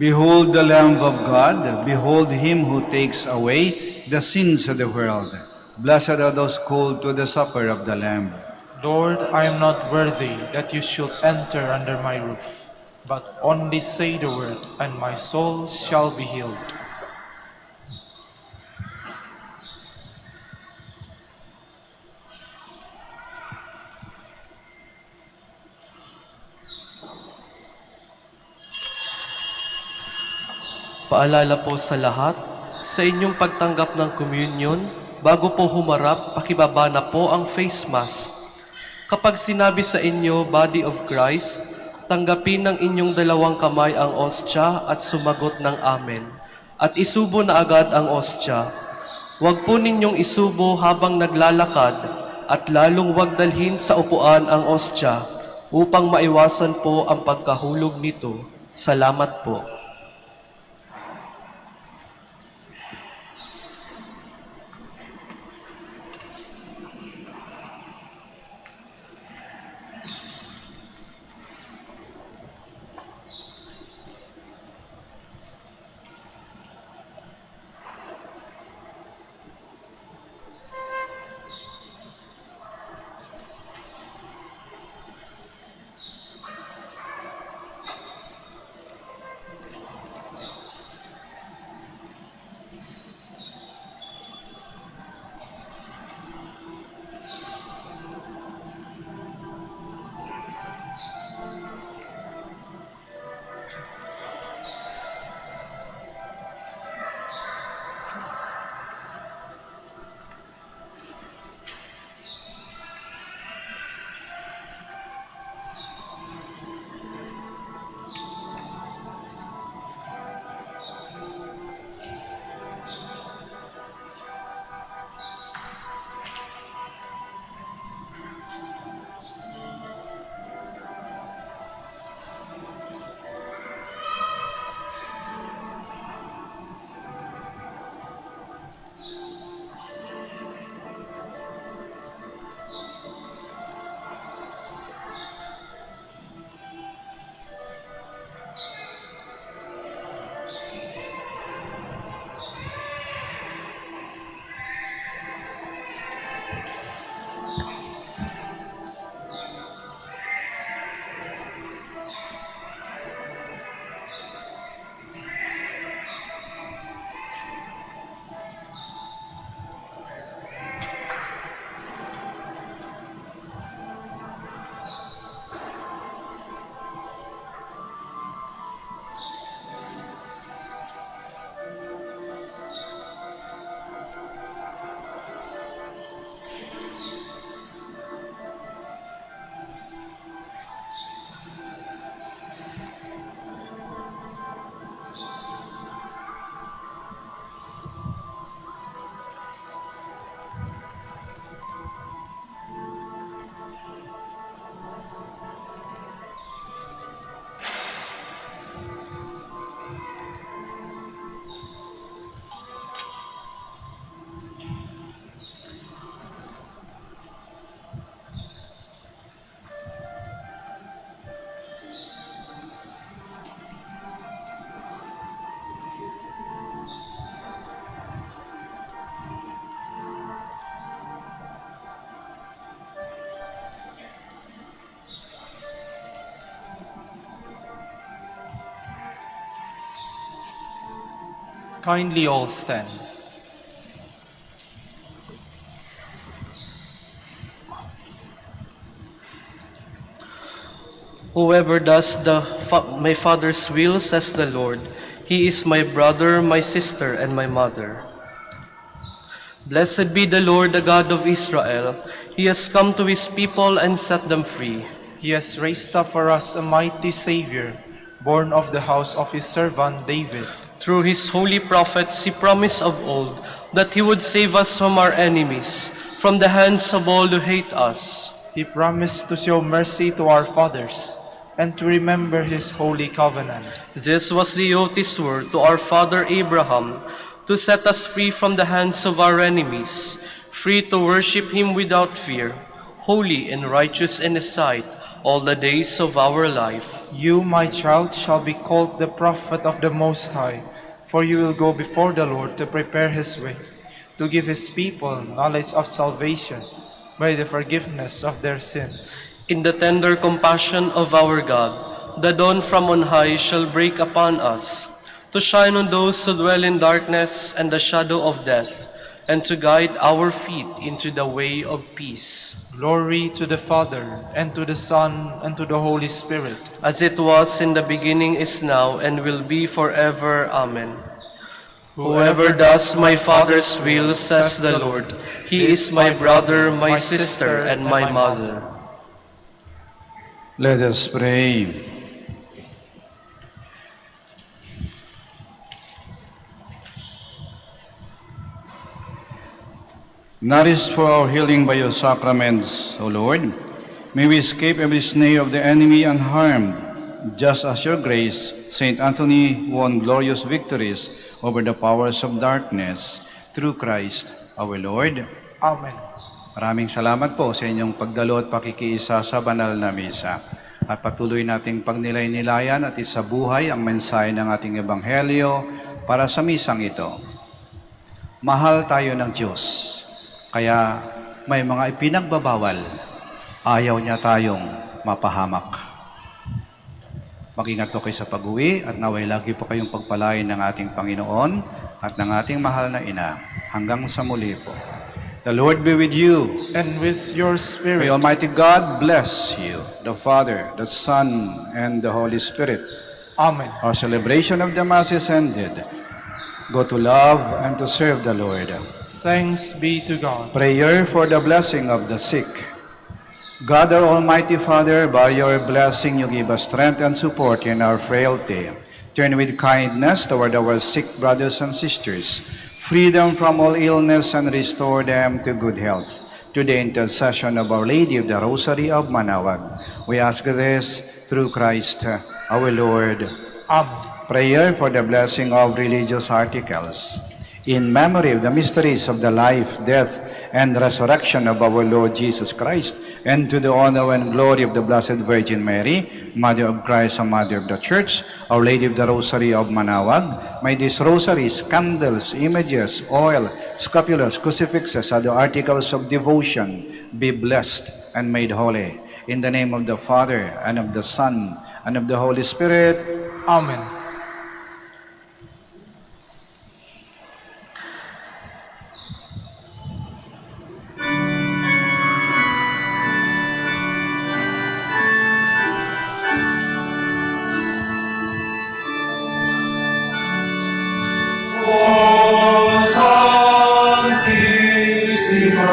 behold the Lamb of God, behold him who takes away the sins of the world. Blessed are those called to the supper of the Lamb. Lord, I am not worthy that you should enter under my roof, but only say the word, and my soul shall be healed. Paalala po sa lahat, sa inyong pagtanggap ng communion, bago po humarap, pakibaba na po ang face mask. Kapag sinabi sa inyo, Body of Christ, tanggapin ng inyong dalawang kamay ang ostya at sumagot ng Amen. At isubo na agad ang ostya. Huwag po ninyong isubo habang naglalakad at lalong huwag dalhin sa upuan ang ostya upang maiwasan po ang pagkahulog nito. Salamat po. Kindly all stand. Whoever does my Father's will, says the Lord, he is my brother, my sister, and my mother. Blessed be the Lord, the God of Israel. He has come to his people and set them free. He has raised up for us a mighty Savior, born of the house of his servant David. Through his holy prophets, he promised of old that he would save us from our enemies, from the hands of all who hate us. He promised to show mercy to our fathers and to remember his holy covenant. This was the oath he swore to our father Abraham, to set us free from the hands of our enemies, free to worship him without fear, holy and righteous in his sight all the days of our life. You, my child, shall be called the prophet of the Most High, for you will go before the Lord to prepare his way, to give his people knowledge of salvation by the forgiveness of their sins. In the tender compassion of our God, the dawn from on high shall break upon us, to shine on those who dwell in darkness and the shadow of death, and to guide our feet into the way of peace. Glory to the Father, and to the Son, and to the Holy Spirit. As it was in the beginning, is now, and will be forever. Amen. Whoever does my Father's will, says the Lord, he is my brother, my sister, and my mother. Let us pray. Nourished for our healing by your sacraments, O Lord, may we escape every snare of the enemy unharmed, just as your grace, Saint Anthony, won glorious victories over the powers of darkness through Christ our Lord. Amen. Maraming salamat po sa inyong pagdalo at pakikiisa sa banal na misa. At patuloy nating pagnilay-nilayan at isabuhay ang mensahe ng ating ebanghelyo para sa misang ito. Mahal tayo ng Diyos, kaya may mga ipinagbabawal. Ayaw niya tayong mapahamak. Mag-ingat po kayo sa pag-uwi at naway lagi po kayong pagpalain ng ating Panginoon at ng ating mahal na Ina. Hanggang sa muli po. The Lord be with you. And with your spirit. May Almighty God bless you, the Father, the Son, and the Holy Spirit. Amen. Our celebration of the Mass is ended. Go to love and to serve the Lord. Thanks be to God. Prayer for the blessing of the sick. God, our Almighty Father, by your blessing you give us strength and support in our frailty. Turn with kindness toward our sick brothers and sisters. Free them from all illness and restore them to good health. To the intercession of Our Lady of the Rosary of Manaoag, we ask this through Christ our Lord. Amen. Prayer for the blessing of religious articles. In memory of the mysteries of the life, death, and resurrection of our Lord Jesus Christ, and to the honor and glory of the Blessed Virgin Mary, Mother of Christ and Mother of the Church, Our Lady of the Rosary of Manaoag, may these rosaries, candles, images, oil, scapulars, crucifixes, other articles of devotion be blessed and made holy. In the name of the Father, and of the Son, and of the Holy Spirit. Amen. Sanctissima,